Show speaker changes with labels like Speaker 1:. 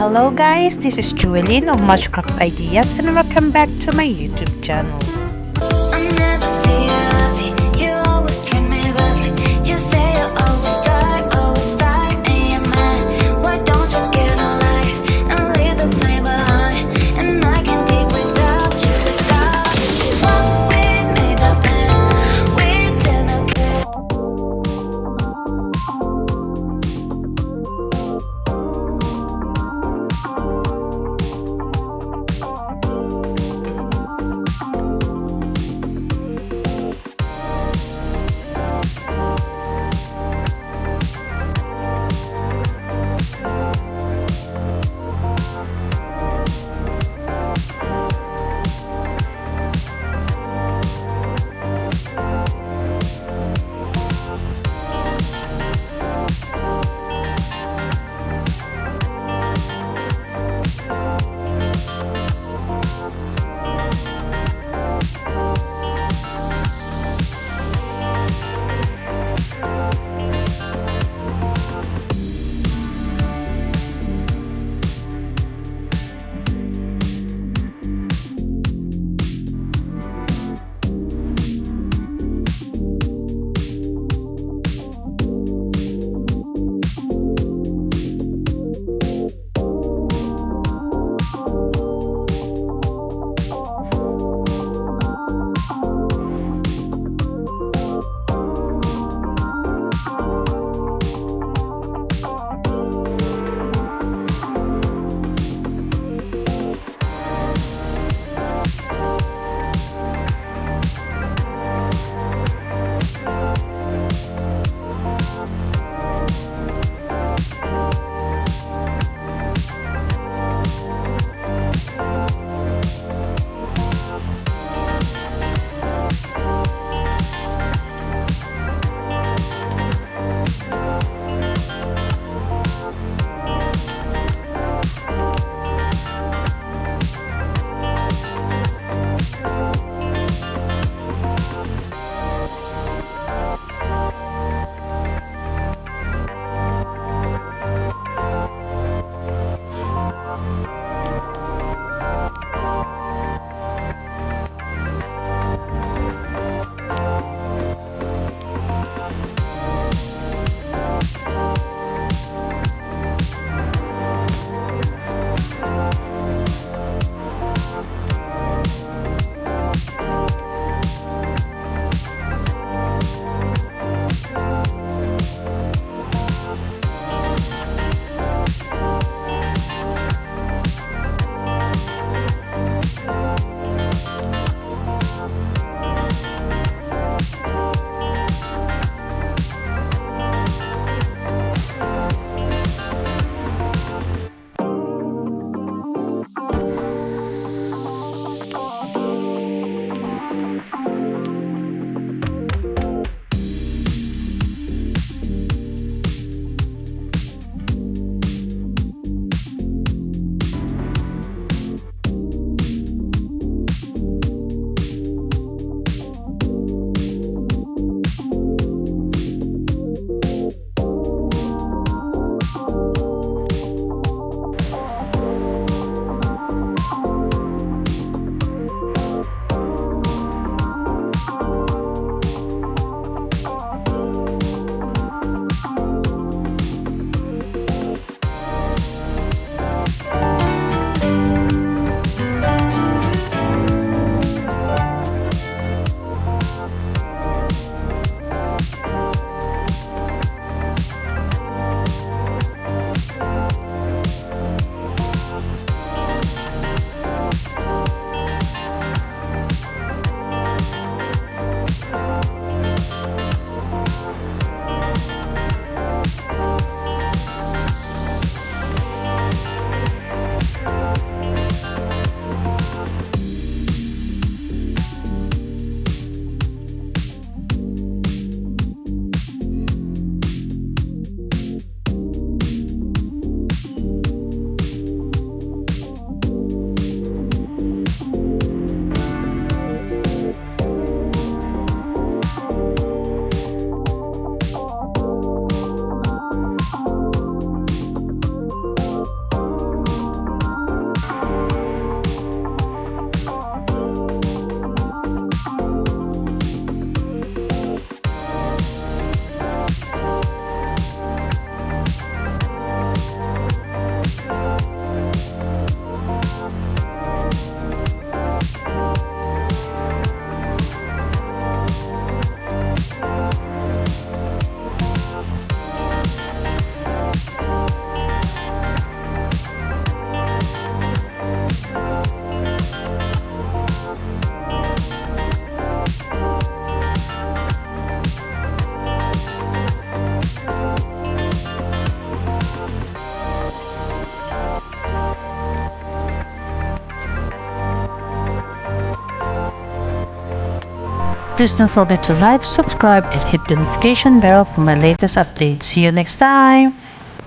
Speaker 1: Hello guys, this is Julian of Mushcraft Ideas and welcome back to my YouTube channel.
Speaker 2: I never see you happy. You always treat me badly. You say you always die, and you're mad. Why don't you get a life and leave the flame behind? And I can dig without you, without you. What we made up then, we didn't care.
Speaker 1: Please don't forget to like, subscribe, and hit the notification bell for my latest updates. See you next time!